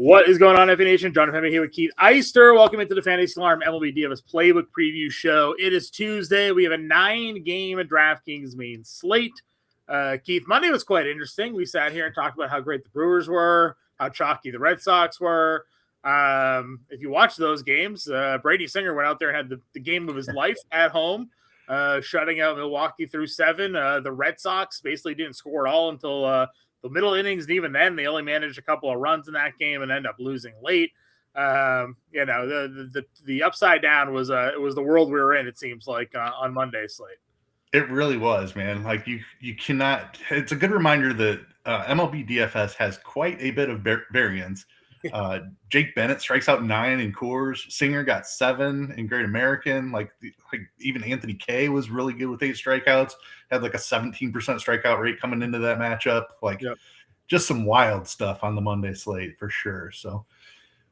What is going on, FA Nation? John Femi here with Keith Eister. Welcome into the Fantasy Alarm MLB DFS Playbook Preview Show. It is Tuesday. We have a 9-game DraftKings main slate. Keith, Monday was quite interesting. We sat here and talked about how great the Brewers were, how chalky the Red Sox were. If you watch those games, Brady Singer went out there and had the game of his life at home, shutting out Milwaukee through 7. The Red Sox basically didn't score at all until the middle innings, and even then, they only managed a couple of runs in that game and ended up losing late. The upside down was it was the world we were in. It seems like on Monday's slate. It really was, man. Like you cannot. It's a good reminder that MLB DFS has quite a bit of variance. Jake Bennett strikes out 9 in Coors. Singer got 7 in Great American. Like even Anthony Kay was really good with 8 strikeouts. Had like a 17% strikeout rate coming into that matchup. Just some wild stuff on the Monday slate for sure. So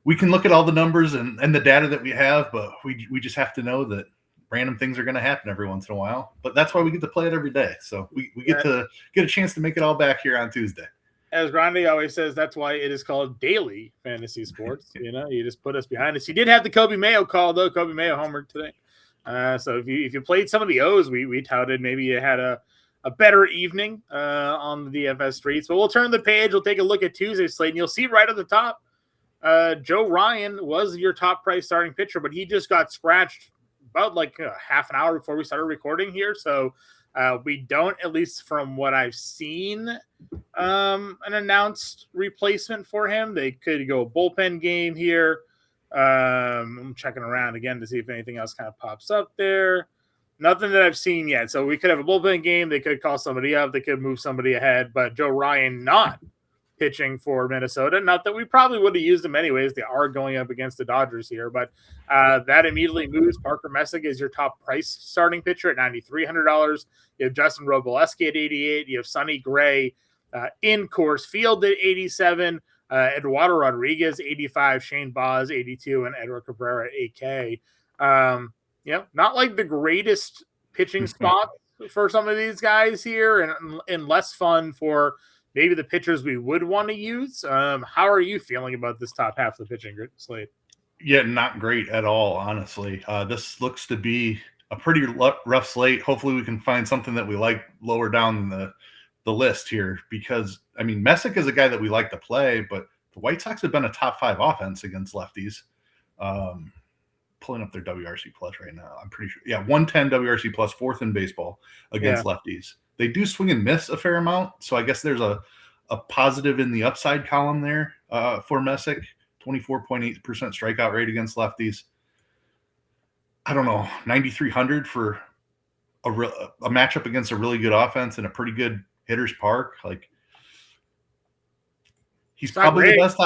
we can look at all the numbers and the data that we have, but we just have to know that random things are going to happen every once in a while. But that's why we get to play it every day. So we get to get a chance to make it all back here on Tuesday. As Grande always says, that's why it is called daily fantasy sports. You just put us behind us. You did have the Kobe Mayo call, though. Kobe Mayo homered today. So if you played some of the O's, we touted, maybe you had a better evening on the DFS streets. But we'll turn the page. We'll take a look at Tuesday's slate, and you'll see right at the top, Joe Ryan was your top price starting pitcher, but he just got scratched about half an hour before we started recording here. So we don't, at least from what I've seen, an announced replacement for him. They could go bullpen game here. I'm checking around again to see if anything else kind of pops up there. Nothing that I've seen yet. So we could have a bullpen game. They could call somebody up. They could move somebody ahead. But Joe Ryan not pitching for Minnesota. Not that we probably would have used him anyways. They are going up against the Dodgers here. But that immediately moves Parker Messick as your top price starting pitcher at $9,300. You have Justin Robleski at $88. You have Sonny Gray in Coors Field at $87. Eduardo Rodriguez, $85. Shane Baz, $82. And Edward Cabrera at $8K. Not like the greatest pitching spot for some of these guys here, and less fun for maybe the pitchers we would want to use. How are you feeling about this top half of the pitching slate? Yeah, not great at all, honestly. This looks to be a pretty rough slate. Hopefully we can find something that we like lower down the list here, because, Messick is a guy that we like to play, but the White Sox have been a top 5 offense against lefties. Pulling up their WRC plus right now. I'm pretty sure. Yeah, 110 WRC plus, 4th in baseball against lefties. They do swing and miss a fair amount, so I guess there's a positive in the upside column there for Messick. 24.8% strikeout rate against lefties. I don't know, 9,300 for a matchup against a really good offense and a pretty good hitter's park. He's probably the best.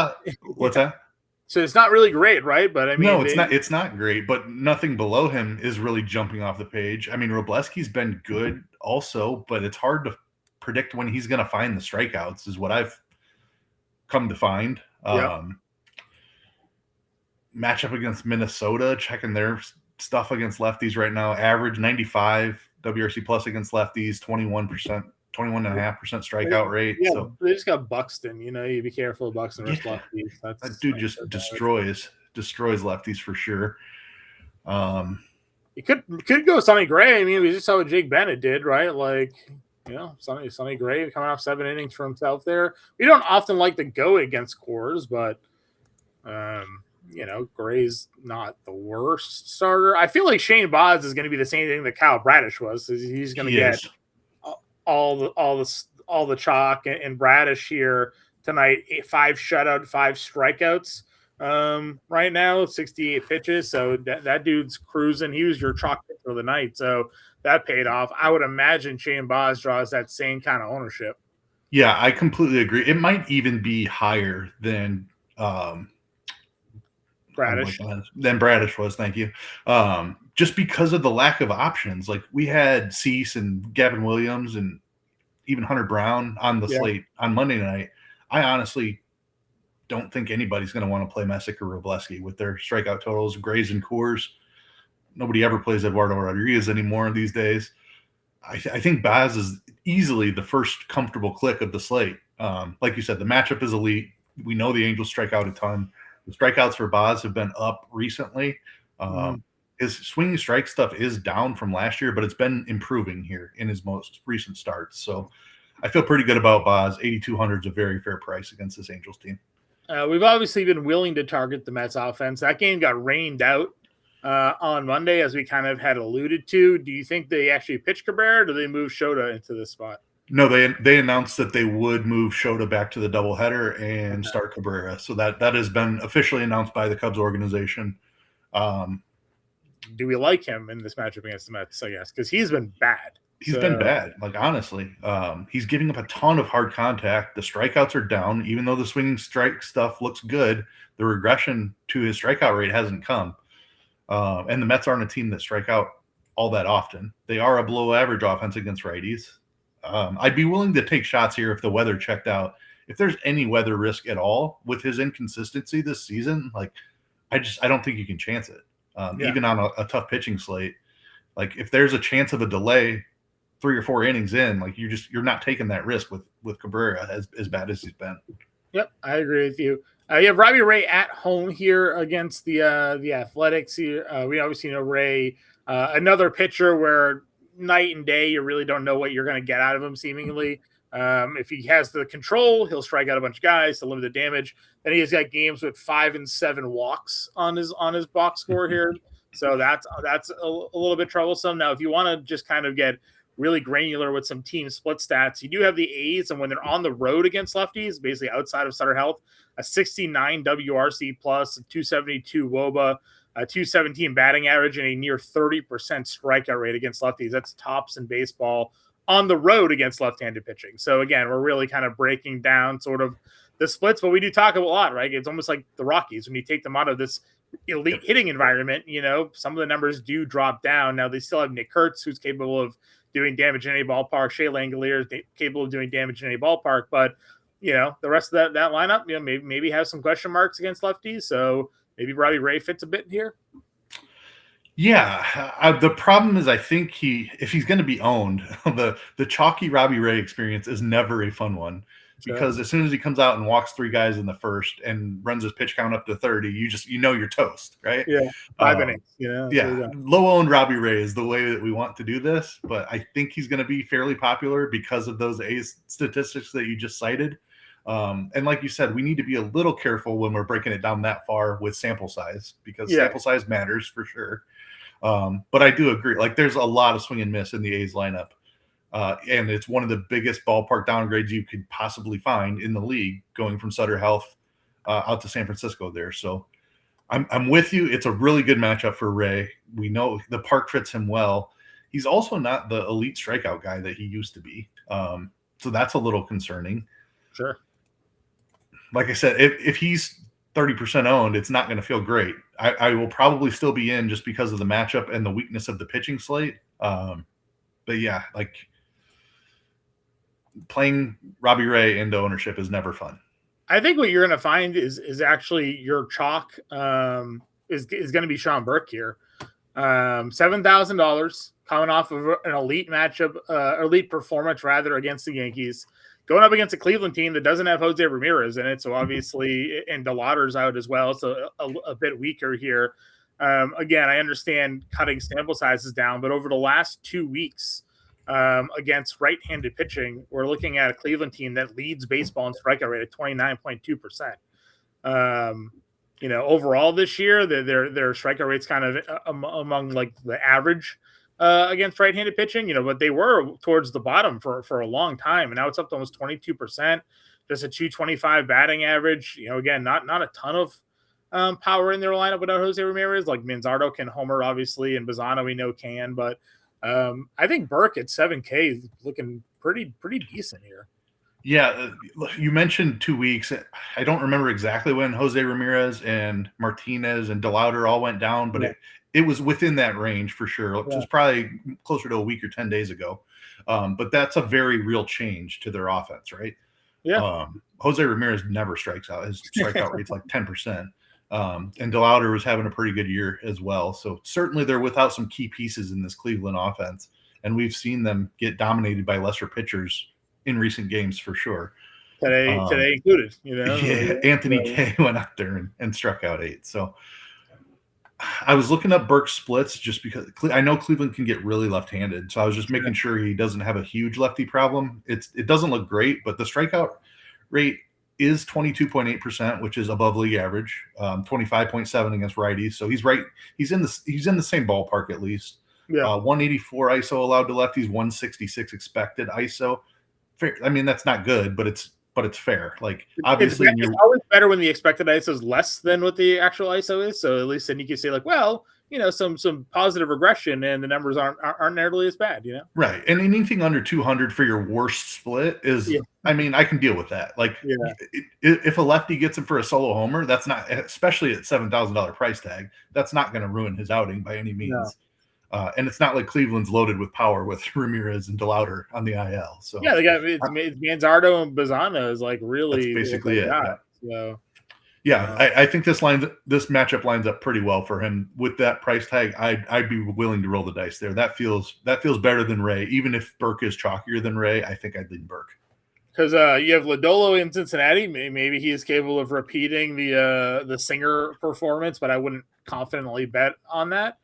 What's that? So it's not really great, right? But no, it's not. It's not great, but nothing below him is really jumping off the page. Robleski's been good also, but it's hard to predict when he's going to find the strikeouts, is what I've come to find. Matchup against Minnesota, checking their stuff against lefties right now. Average 95 WRC plus against lefties, 21.5% strikeout rate. Yeah, so they just got Buxton. You be careful of Buxton versus lefties. That dude just destroys lefties for sure. You could go Sonny Gray. We just saw what Jake Bennett did, right? Sonny Gray coming off 7 innings for himself there. We don't often like to go against Coors, but Gray's not the worst starter. I feel like Shane Baz is going to be the same thing that Kyle Bradish was. He's going to get all the chalk, and Bradish here tonight, 5 shutout, 5 strikeouts right now, 68 pitches. So that dude's cruising. He was your chalk pitcher of the night, so that paid off. I would imagine Shane Baz draws that same kind of ownership. Yeah, I completely agree. It might even be higher than Bradish. Than Bradish was, thank you. Just because of the lack of options. We had Cease and Gavin Williams and even Hunter Brown on the slate on Monday night. I honestly don't think anybody's going to want to play Messick or Robleski with their strikeout totals. Grays and Coors. Nobody ever plays Eduardo Rodriguez anymore these days. I think Baz is easily the first comfortable click of the slate. Like you said, the matchup is elite. we know the Angels strike out a ton. The strikeouts for Boz have been up recently. His swinging strike stuff is down from last year, but it's been improving here in his most recent starts. So I feel pretty good about Boz. 8,200 is a very fair price against this Angels team. We've obviously been willing to target the Mets offense. That game got rained out on Monday, as we kind of had alluded to. Do you think they actually pitch Cabrera, or do they move Shota into this spot? No, they announced that they would move Shota back to the doubleheader and start Cabrera. So that has been officially announced by the Cubs organization. Do we like him in this matchup against the Mets, I guess? Because he's been bad. He's been bad, like, honestly. He's giving up a ton of hard contact. The strikeouts are down. Even though the swinging strike stuff looks good, the regression to his strikeout rate hasn't come. And the Mets aren't a team that strike out all that often. They are a below-average offense against righties. I'd be willing to take shots here if the weather checked out. If there's any weather risk at all with his inconsistency this season, like, I don't think you can chance it. Even on a tough pitching slate. Like, if there's a chance of a delay 3 or 4 innings in, like, you're not taking that risk with Cabrera as bad as he's been. Yep, I agree with you. You have Robbie Ray at home here against the Athletics. We obviously know Ray, another pitcher where night and day, you really don't know what you're going to get out of him, seemingly. If he has the control, he'll strike out a bunch of guys to limit the damage. Then he has got games with 5 and 7 walks on his box score here. So that's a little bit troublesome. Now, if you want to just kind of get really granular with some team split stats, you do have the A's, and when they're on the road against lefties, basically outside of Sutter Health, a 69 WRC plus, a 272 WOBA, a 217 batting average, and a near 30% strikeout rate against lefties. That's tops in baseball on the road against left-handed pitching. So again, we're really kind of breaking down sort of the splits, but we do talk a lot, right? It's almost like the Rockies. When you take them out of this elite hitting environment, some of the numbers do drop down. Now they still have Nick Kurtz, who's capable of doing damage in any ballpark. Shea Langolier is capable of doing damage in any ballpark, but the rest of that lineup, maybe have some question marks against lefties. So maybe Robbie Ray fits a bit here. Yeah, the problem is, I think if he's going to be owned, the chalky Robbie Ray experience is never a fun one, because as soon as he comes out and walks 3 guys in the first and runs his pitch count up to 30, you're toast, right? Yeah, 5 innings. Low-owned Robbie Ray is the way that we want to do this, but I think he's going to be fairly popular because of those A's statistics that you just cited. And like you said, we need to be a little careful when we're breaking it down that far with sample size, because sample size matters for sure. But I do agree. Like, there's a lot of swing and miss in the A's lineup. And it's one of the biggest ballpark downgrades you could possibly find in the league, going from Sutter Health out to San Francisco there. So I'm with you. It's a really good matchup for Ray. We know the park fits him well. He's also not the elite strikeout guy that he used to be. So that's a little concerning. Sure. Like I said, if he's 30% owned, it's not going to feel great. I will probably still be in just because of the matchup and the weakness of the pitching slate. But yeah, like, playing Robbie Ray into ownership is never fun. I think what you're going to find is actually your chalk is going to be Sean Burke here. $7,000 coming off of an elite matchup, elite performance rather, against the Yankees, going up against a Cleveland team that doesn't have Jose Ramirez in it. So obviously, and DeLauder's out as well. So a bit weaker here. Again, I understand cutting sample sizes down, but over the last 2 weeks against right-handed pitching, we're looking at a Cleveland team that leads baseball in strikeout rate at 29.2%. Overall this year, their strikeout rate's kind of among like the average against right-handed pitching, but they were towards the bottom for a long time, and now it's up to almost 22%, just a 225 batting average. Again, not a ton of power in their lineup without Jose Ramirez. Like, Manzardo can homer, obviously, and Bazzano we know can, but I think Burke at 7K is looking pretty decent here. Yeah, you mentioned 2 weeks. I don't remember exactly when Jose Ramirez and Martinez and DeLauder all went down, but it was within that range for sure, which was probably closer to a week or 10 days ago. But that's a very real change to their offense, right? Yeah. Jose Ramirez never strikes out. His strikeout rate's like 10%. And DeLauder was having a pretty good year as well. So certainly they're without some key pieces in this Cleveland offense. And we've seen them get dominated by lesser pitchers in recent games for sure. today included. Yeah, Anthony Kay went out there and struck out 8. So I was looking up Burke's splits just because I know Cleveland can get really left-handed. So I was just making sure he doesn't have a huge lefty problem. It doesn't look great, but the strikeout rate is 22.8%, which is above league average. 25.7 against righties. So he's right. He's in the same ballpark at least. Yeah. 184 ISO allowed to lefties, 166 expected ISO. Fair. I mean, that's not good, but it's fair. Like, obviously, it's always better when the expected ISO is less than what the actual ISO is. So at least then you can say, like, well, some positive regression and the numbers aren't nearly as bad, Right. And anything under 200 for your worst split is, I mean, I can deal with that. Like, if a lefty gets him for a solo homer, that's not, especially at $7,000 price tag, that's not going to ruin his outing by any means. No. And it's not like Cleveland's loaded with power with Ramirez and DeLauder on the IL. So they got it's Manzardo and Bazana is like really that's basically it. So I think this matchup lines up pretty well for him with that price tag. I'd be willing to roll the dice there. That feels better than Ray. Even if Burke is chalkier than Ray, I think I'd lean Burke. Because you have Lodolo in Cincinnati. Maybe he is capable of repeating the Singer performance, but I wouldn't confidently bet on that.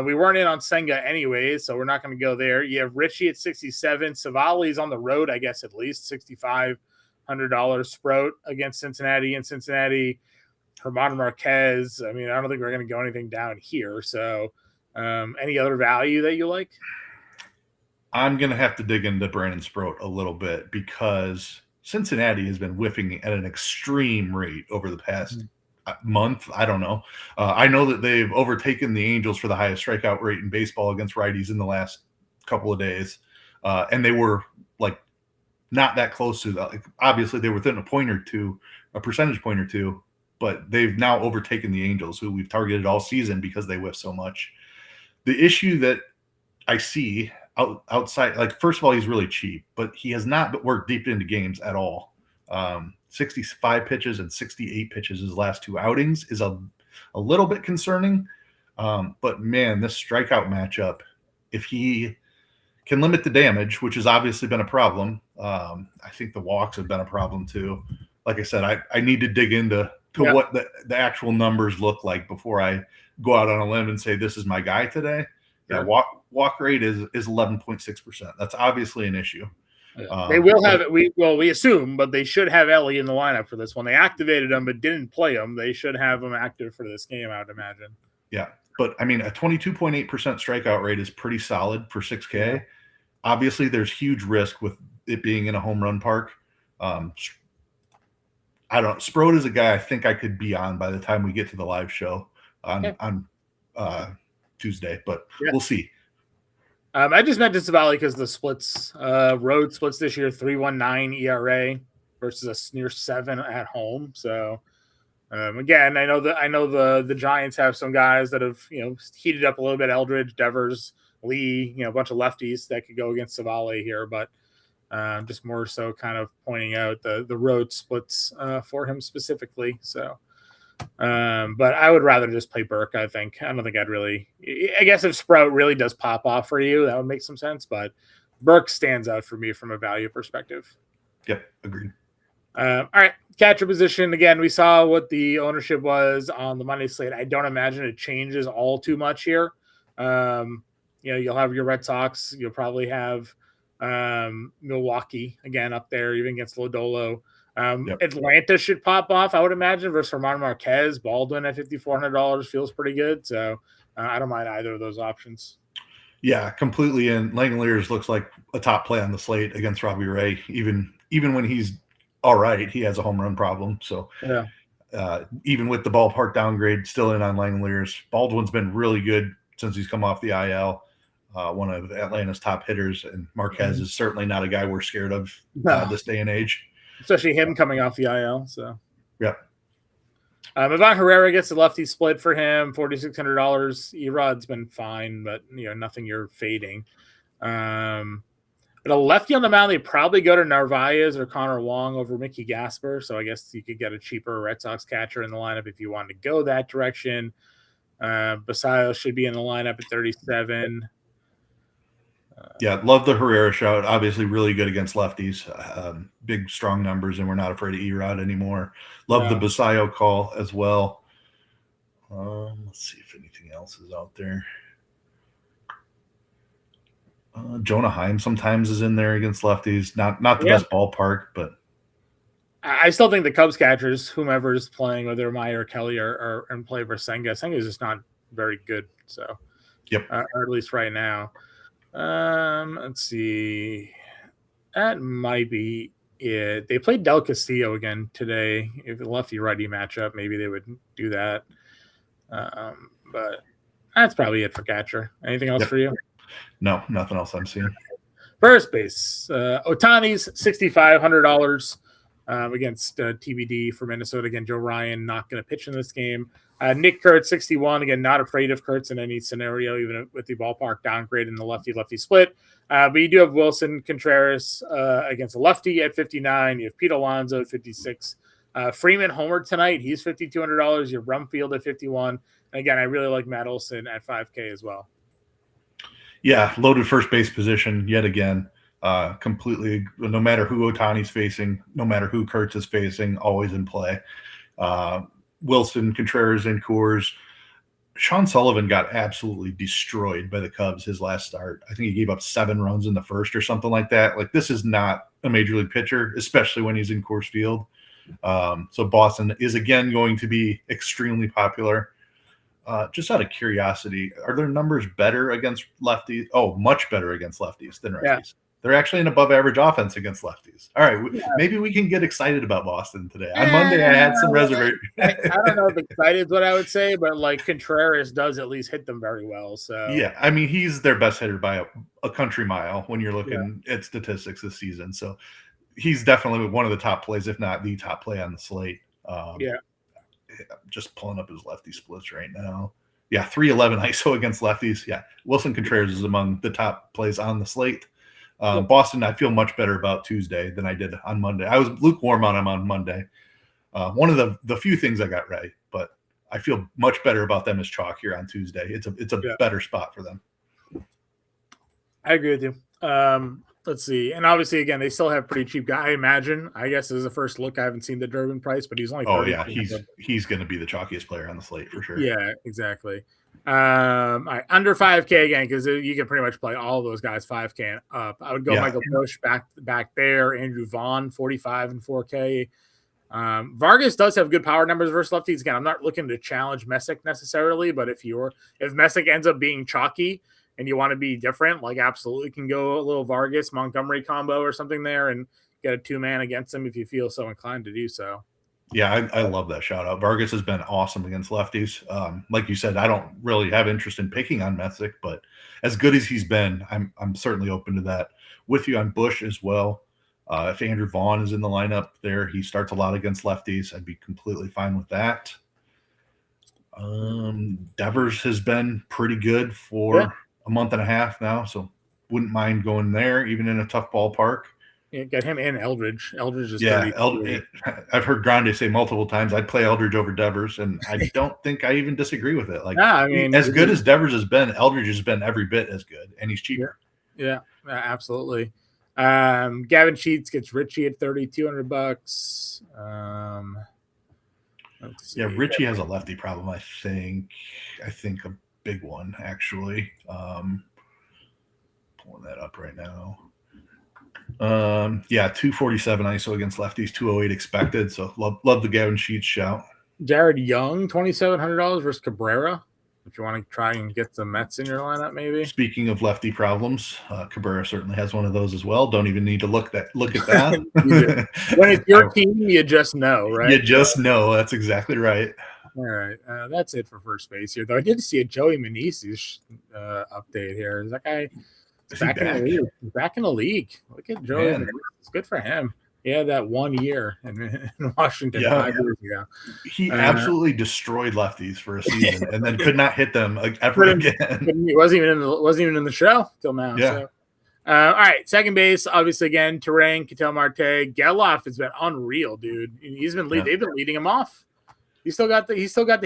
We weren't in on Senga anyway, so we're not going to go there. You have Richie at 67. Savali's on the road, I guess, at least $6,500 Sproat against Cincinnati. In Cincinnati, Herman Marquez. I mean, I don't think we're going to go anything down here. So any other value that you like? I'm going to have to dig into Brandon Sproat a little bit because Cincinnati has been whiffing at an extreme rate over the past month. I don't know. I know that they've overtaken the Angels for the highest strikeout rate in baseball against righties in the last couple of days. And they were like not that close to that. Like, obviously they were within a percentage point or two, but they've now overtaken the Angels, who we've targeted all season because they whiff so much. The issue that I see outside, like, first of all, he's really cheap, but he has not worked deep into games at all. 65 pitches and 68 pitches his last 2 outings is a little bit concerning. But man, this strikeout matchup, if he can limit the damage, which has obviously been a problem, I think the walks have been a problem too. Like I said, I need to dig into what the actual numbers look like before I go out on a limb and say this is my guy today. Yeah, walk rate is 11.6%. That's obviously an issue. They will have it. We assume, but they should have Ellie in the lineup for this one. They activated him, but didn't play him. They should have him active for this game, I would imagine. Yeah, but I mean, a 22.8% strikeout rate is pretty solid for 6K. Yeah. Obviously, there's huge risk with it being in a home run park. I don't know. Sproat is a guy I think I could be on by the time we get to the live show on Tuesday, but we'll see. I just mentioned Savali because the splits, road splits this year, 3.19 ERA versus a near 7 at home. So again, I know the Giants have some guys that have heated up a little bit. Eldridge, Devers, Lee, a bunch of lefties that could go against Savali here, but just more so kind of pointing out the road splits for him specifically. So. But I would rather just play Burke, I think. I don't think I guess if Sprout really does pop off for you, that would make some sense. But Burke stands out for me from a value perspective. Yep, agreed. All right, catcher position. Again, we saw what the ownership was on the Monday slate. I don't imagine it changes all too much here. You'll have your Red Sox. You'll probably have Milwaukee again up there, even against Lodolo. Atlanta should pop off, I would imagine, versus Herman Marquez. Baldwin at $5,400 feels pretty good. So I don't mind either of those options. Yeah, completely. And Langeliers looks like a top play on the slate against Robbie Ray. Even when he's all right, he has a home run problem. So even with the ballpark downgrade, still in on Langeliers. Baldwin's been really good since he's come off the IL. One of Atlanta's top hitters, and Marquez is certainly not a guy we're scared of this day and age. Especially him coming off the IL. So, Ivan Herrera gets a lefty split for him, $4,600. Erod's been fine, but nothing you're fading. But a lefty on the mound, they probably go to Narvaez or Connor Wong over Mickey Gasper. So I guess you could get a cheaper Red Sox catcher in the lineup if you wanted to go that direction. Basayo should be in the lineup at 37. Yeah, love the Herrera shout. Obviously, really good against lefties. Big, strong numbers, and we're not afraid of E-Rod anymore. Love the Basayo call as well. Let's see if anything else is out there. Jonah Heim sometimes is in there against lefties. Not the best ballpark, but I still think the Cubs catchers, whomever is playing, whether Meyer or Kelly, are in play for Senga. Senga is just not very good. So, or at least right now. Let's see. That might be it. They played Del Castillo again today. If a lefty-righty matchup, maybe they would do that. But that's probably it for catcher. Anything else for you? No, nothing else I'm seeing. First base. Otani's $6,500 against TBD for Minnesota. Again, Joe Ryan not going to pitch in this game. Nick Kurtz, 61. Again, not afraid of Kurtz in any scenario, even with the ballpark downgrade in the lefty-lefty split. But you do have Wilson Contreras against a lefty at 59. You have Pete Alonso at 56. Freeman homered tonight. He's $5,200. You have Rumfield at 51. And again, I really like Matt Olson at 5K as well. Yeah, loaded first base position yet again. Completely, no matter who Otani's facing, no matter who Kurtz is facing, always in play. Wilson, Contreras, and Coors. Sean Sullivan got absolutely destroyed by the Cubs his last start. I think he gave up 7 runs in the first or something like that. Like, this is not a major league pitcher, especially when he's in Coors Field. So Boston is again going to be extremely popular. Just out of curiosity, are their numbers better against lefties? Oh, much better against lefties than righties. Yeah. They're actually an above-average offense against lefties. All right, maybe we can get excited about Boston today. On Monday, I had some reservations. I don't know if excited is what I would say, but like Contreras does at least hit them very well. So yeah, I mean, he's their best hitter by a country mile when you're looking at statistics this season. So he's definitely one of the top plays, if not the top play on the slate. I'm just pulling up his lefty splits right now. Yeah, 311 ISO against lefties. Yeah, Wilson Contreras is among the top plays on the slate. Boston, I feel much better about Tuesday than I did on Monday. I was lukewarm on him on Monday. One of the few things I got right, but I feel much better about them as chalk here on Tuesday. It's a better spot for them. I agree with you. Let's see. And obviously, again, they still have pretty cheap guy. I imagine. I guess as a first look, I haven't seen the Durbin price, but he's only. Oh yeah, he's going to be the chalkiest player on the slate for sure. Yeah, exactly. All right, under 5K again, because you can pretty much play all of those guys 5K and up. I would go Michael Busch back there, Andrew Vaughn 45 and 4K. Vargas does have good power numbers versus lefties. Again, I'm not looking to challenge Messick necessarily, but if Messick ends up being chalky and you want to be different, like absolutely can go a little Vargas Montgomery combo or something there and get a 2-man against him if you feel so inclined to do so. Yeah, I love that shout out. Vargas has been awesome against lefties. Like you said, I don't really have interest in picking on Messick, but as good as he's been, I'm certainly open to that. With you on Busch as well. If Andrew Vaughn is in the lineup there, he starts a lot against lefties. I'd be completely fine with that. Devers has been pretty good for a month and a half now, so wouldn't mind going there, even in a tough ballpark. Yeah, get him and Eldridge. Eldridge is I've heard Grande say multiple times I'd play Eldridge over Devers, and I don't think I even disagree with it. Like, I mean, as good as Devers has been, Eldridge has been every bit as good, and he's cheaper. Yeah, absolutely. Gavin Sheets gets Richie at $3,200. Yeah, Richie has a lefty problem. I think a big one actually. Pulling that up right now. 247 ISO against lefties, 208 expected. So love the Gavin Sheets shout. Jared Young, $2,700 versus Cabrera. If you want to try and get the Mets in your lineup, maybe. Speaking of lefty problems, Cabrera certainly has one of those as well. Don't even need to look at that. When it's your team, you just know, right? You just know. That's exactly right. All right, that's it for first base here. Though I did see a Joey Meneses update here. Is that guy? Back in the league. Back in the league. Look at Joey. It's good for him. He had that 1 year in Washington 5 years ago. He absolutely destroyed lefties for a season and then could not hit them ever again. He wasn't even in the show till now. Yeah. So. All right, second base, obviously again, Terrain, Ketel Marte, Geloff has been unreal, dude. He's been they've been leading him off. He's still got the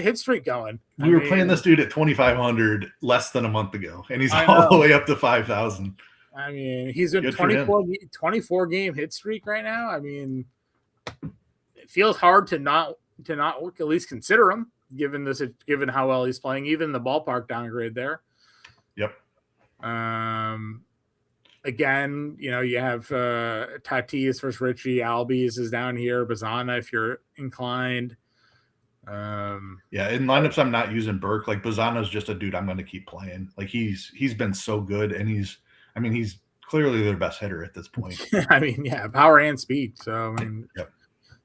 hit streak going. We were playing this dude at 2,500 less than a month ago, and he's all the way up to 5,000. I mean, he's in 24 game hit streak right now. I mean, it feels hard to not at least consider him given how well he's playing, even the ballpark downgrade there. Yep. Again, you have Tatis versus Richie, Albies is down here, Bazana if you're inclined. Yeah, in lineups I'm not using Burke. Like Bazana's just a dude I'm going to keep playing. Like he's been so good, and he's clearly their best hitter at this point. I mean, yeah, power and speed. So I mean, yep.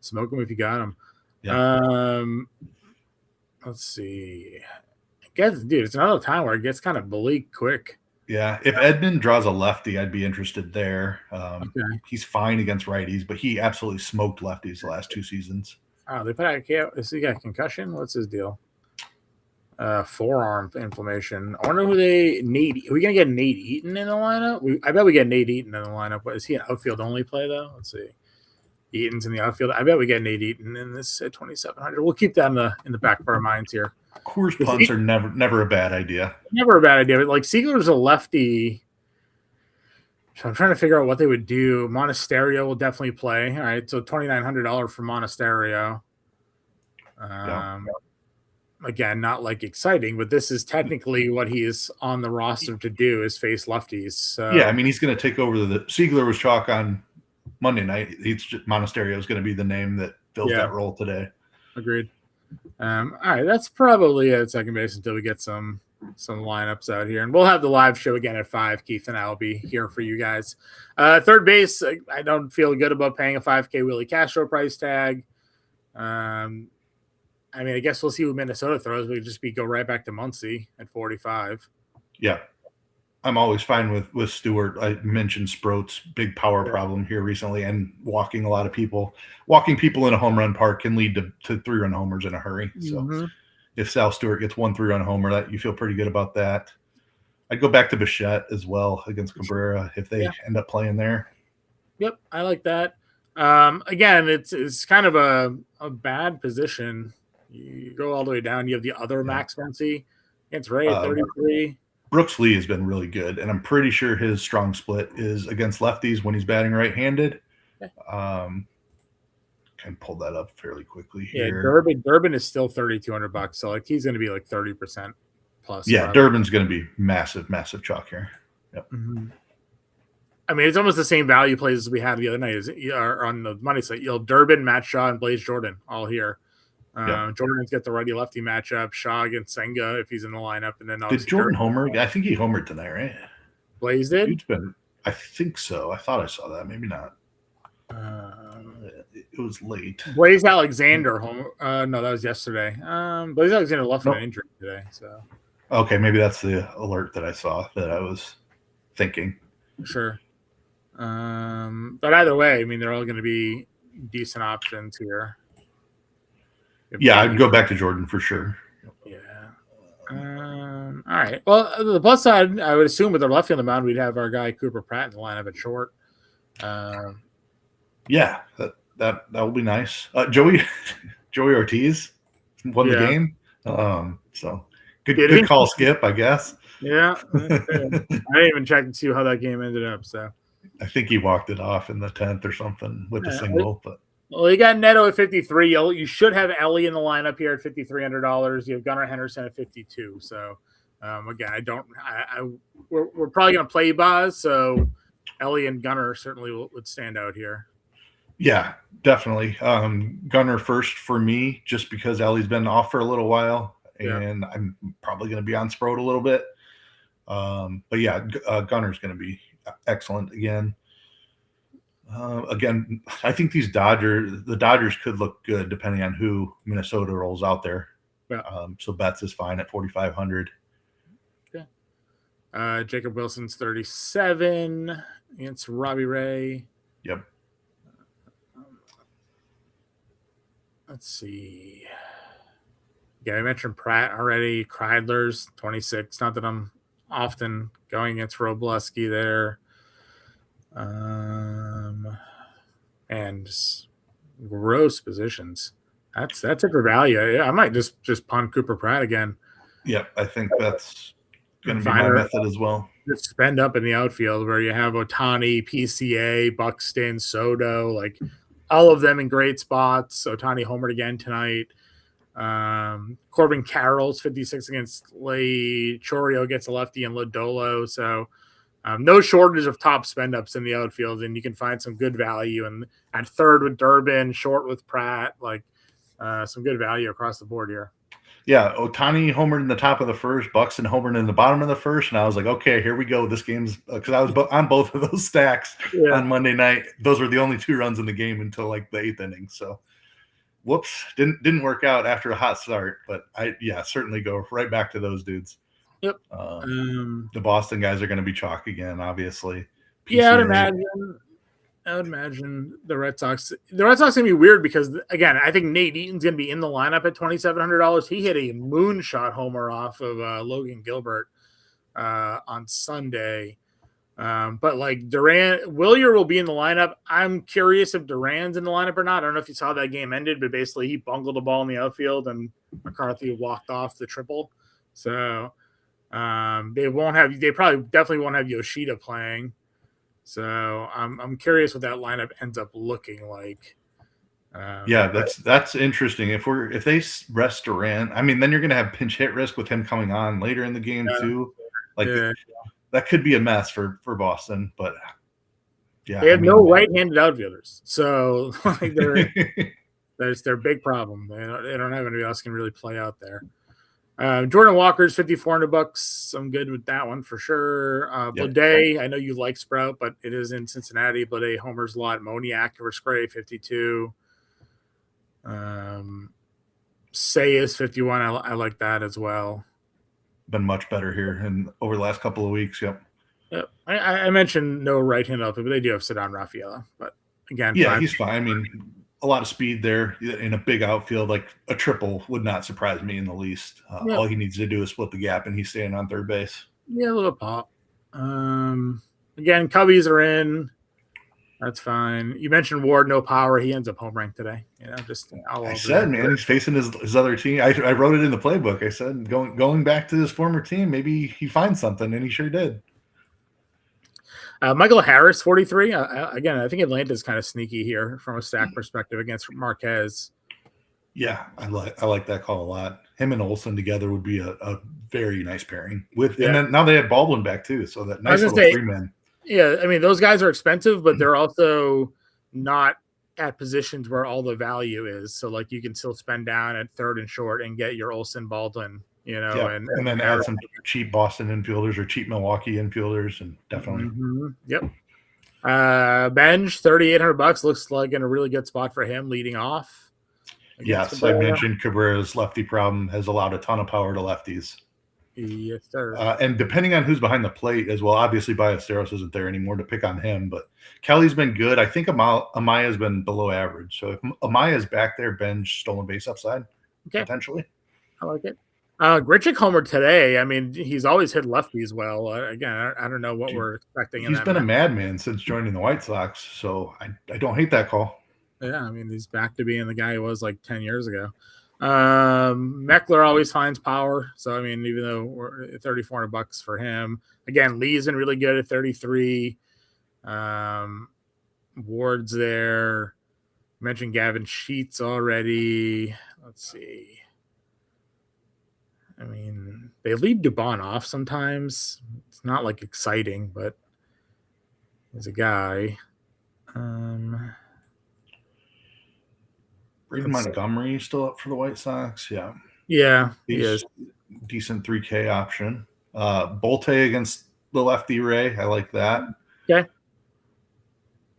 Smoke him if you got him. Yep. Let's see. I guess, dude, it's another time where it gets kind of bleak quick. Yeah, if Edman draws a lefty, I'd be interested there. Okay. He's fine against righties, but he absolutely smoked lefties the last 2 seasons. Oh, they put out is he got a concussion? What's his deal? Forearm inflammation. I wonder who they need. Are we gonna get Nate Eaton in the lineup? I bet we get Nate Eaton in the lineup. But is he an outfield only play though? Let's see. Eaton's in the outfield. I bet we get Nate Eaton in this at 2,700. We'll keep that in the back of our minds here. Coors punts are never a bad idea. Never a bad idea. But like Siegler's a lefty. So I'm trying to figure out what they would do. Monasterio will definitely play. All right, so $2,900 for Monasterio. Again, not like exciting, but this is technically what he is on the roster to do is face lefties. So. Yeah, I mean he's going to take over the Siegler was chalk on Monday night. Monasterio is going to be the name that fills that role today. Agreed. All right, that's probably it at second base until we get some lineups out here, and we'll have the live show again at 5. Keith and I will be here for you guys. Third base, I don't feel good about paying a $5K Willie Castro price tag. I mean, I guess we'll see who Minnesota throws. We could just go right back to Muncy at 45. Yeah, I'm always fine with Stewart. I mentioned Sproat's big power problem here recently, and walking people in a home run park can lead to 3-run homers in a hurry. So if Sal Stewart gets 1 3-run homer, that you feel pretty good about that. I'd go back to Bichette as well against Cabrera if they end up playing there. Yep, I like that. Again, it's kind of a bad position. You go all the way down. You have the other Max Muncy against Ray at 33. Brooks Lee has been really good, and I'm pretty sure his strong split is against lefties when he's batting right-handed. Can pull that up fairly quickly here. Yeah, Durbin is still $3,200, so like he's going to be like 30% plus. Yeah, Durbin's going to be massive chalk here. Yep. Mm-hmm. I mean, it's almost the same value plays as we had the other night. On the money slate, Durbin, Matt Shaw, and Blaze Jordan all here. Jordan's got the righty-lefty matchup. Shaw against Senga if he's in the lineup, and then did Jordan homer? I think he homered tonight, right? Blaze did. I think so. I thought I saw that. Maybe not. It was late. Blaze Alexander home. No, that was yesterday. Blaze Alexander left an injury today. So. Okay, maybe that's the alert that I saw that I was thinking. Sure. But either way, I mean, they're all going to be decent options here. Yeah, I'd go back to Jordan for sure. Yeah. All right. Well, the plus side, I would assume with their lefty on the mound, we'd have our guy Cooper Pratt in the lineup at short. Yeah, that will be nice. Joey Ortiz won the game. So good call, Skip, I guess. Yeah. I didn't even check to see how that game ended up. So I think he walked it off in the 10th or something with the single, but. Well, you got Neto at 53. You should have Ellie in the lineup here at $5,300. You have Gunnar Henderson at 52. So, again, we're probably going to play Baz. So, Ellie and Gunnar certainly would stand out here. Yeah, definitely. Gunnar first for me, just because Ellie's been off for a little while, and I'm probably going to be on Sproat a little bit. But yeah, Gunnar's going to be excellent again. Again, I think the Dodgers could look good depending on who Minnesota rolls out there. Yeah. So Betts is fine at 4,500. Yeah. Jacob Wilson's 37 against Robbie Ray. Yep. Let's see. Yeah, I mentioned Pratt already. Kreidler's 26. Not that I'm often going against Robleski there. And gross positions. That's it for value. I might just punt Cooper Pratt again. Yep, I think that's going to be my method as well. just spend up in the outfield where you have Ohtani, PCA, Buxton, Soto, like all of them in great spots. Ohtani homered again tonight. Corbin Carroll's 56 against Slate. Chorio gets a lefty and Lodolo. So no shortage of top spend ups in the outfield, and you can find some good value. And at third with Durbin, short with Pratt, like some good value across the board here. Yeah, Ohtani homered in the top of the first, Buxton homered in the bottom of the first, and I was like, okay, here we go. This game's because I was on both of those stacks on Monday night. Those were the only 2 runs in the game until like the 8th inning. So, whoops, didn't work out after a hot start. But certainly go right back to those dudes. Yep. The Boston guys are going to be chalk again, obviously. PCA. Yeah, I would imagine the Red Sox. The Red Sox going to be weird because, again, I think Nate Eaton's going to be in the lineup at $2,700. He hit a moonshot homer off of Logan Gilbert on Sunday. But like Willier will be in the lineup. I'm curious if Duran's in the lineup or not. I don't know if you saw that game ended, but basically he bungled a ball in the outfield and McCarthy walked off the triple. So they definitely won't have Yoshida playing. So I'm curious what that lineup ends up looking like. That's interesting. If they rest Duran, I mean, then you're going to have pinch hit risk with him coming on later in the game too. Like that could be a mess for Boston. But they have no right-handed outfielders, so like that's their big problem. They don't have anybody else can really play out there. Jordan Walker's $5,400. I'm good with that one for sure. Blade, I know you like Sprout, but it is in Cincinnati. Blade homers a lot. Moniak versus Gray, 52. Say is 51. I like that as well. Been much better here and over the last couple of weeks. Yep. I mentioned no right-hand outfield, but they do have Cedar Rafaela. But again, he's fine. I mean, a lot of speed there in a big outfield, like a triple would not surprise me in the least. All he needs to do is split the gap, and he's staying on third base. Yeah, a little pop. Again, Cubbies are in. That's fine. You mentioned Ward, no power. He ends up home ranked today. I said, man, he's facing his other team. I wrote it in the playbook. I said, going back to his former team, maybe he finds something, and he sure did. Michael Harris, 43. Again, I think Atlanta's kind of sneaky here from a stack perspective against Marquez. Yeah, I like that call a lot. Him and Olsen together would be a very nice pairing. And then now they have Baldwin back too, so that nice little 3-man. Yeah, I mean, those guys are expensive, but they're also not at positions where all the value is. So, like, you can still spend down at third and short and get your Olsen, Baldwin, and then add some cheap Boston infielders or cheap Milwaukee infielders, and definitely. Mm-hmm. Yep. Benj, $3,800 looks like in a really good spot for him leading off. Yes, I mentioned Cabrera's lefty problem has allowed a ton of power to lefties. Yes, sir. And depending on who's behind the plate as well, obviously Ballesteros isn't there anymore to pick on him, but Kelly's been good. I think Amaya's been below average. So if Amaya's back there, Benj stolen base upside, potentially. I like it. Grichuk homered today. I mean, he's always hit lefties well. Again, I don't know what we're expecting. He's been a madman since joining the White Sox, so I don't hate that call. Yeah, I mean, he's back to being the guy he was like 10 years ago. Meckler always finds power. So, I mean, even though we're at $3,400 for him, again, Lee's been really good at 33. Ward's there. Mentioned Gavin Sheets already. Let's see. I mean, they leave Dubon off sometimes. It's not like exciting, but he's a guy. Braden Montgomery still up for the White Sox. Yeah. Yeah, he is. Decent 3K option. Bolte against the lefty Ray. I like that. Okay.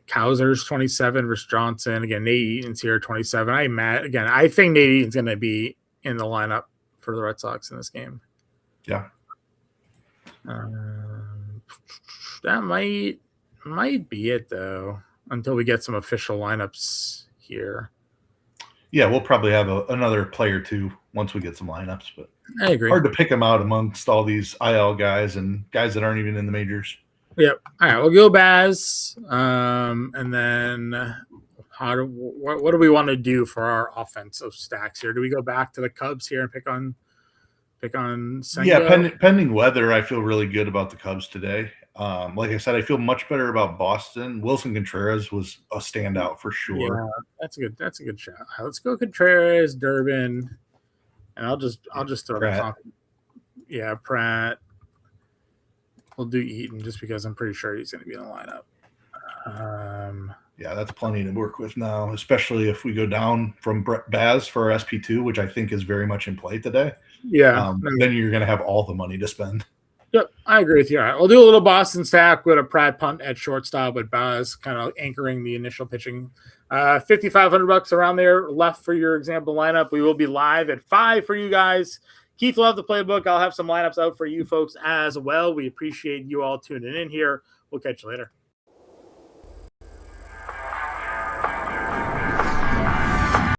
Cowser's 27 versus Johnson. Again, Nate Eaton's here 27. I think Nate Eaton's going to be in the lineup for the Red Sox in this game. Yeah. That might be it, though, until we get some official lineups here. Yeah, we'll probably have another play or two once we get some lineups, but I agree. Hard to pick them out amongst all these IL guys and guys that aren't even in the majors. Yep. All right, we'll go Baz, and then what do we want to do for our offensive stacks here? Do we go back to the Cubs here and pick on pick on Senga? Yeah, pending weather, I feel really good about the Cubs today. Like I said, I feel much better about Boston. Wilson Contreras was a standout for sure. Yeah, that's a good shot. Let's go Contreras, Durbin, and I'll just throw Pratt. Pratt. We'll do Eaton just because I'm pretty sure he's going to be in the lineup. Yeah, that's plenty to work with now, especially if we go down from Baz for our SP2, which I think is very much in play today. Yeah. Then you're going to have all the money to spend. Yep, I agree with you. All right, we'll do a little Boston stack with a Pratt punt at shortstop with Baz kind of anchoring the initial pitching. $5,500 around there left for your example lineup. We will be live at 5 for you guys. Keith will have the playbook. I'll have some lineups out for you folks as well. We appreciate you all tuning in here. We'll catch you later.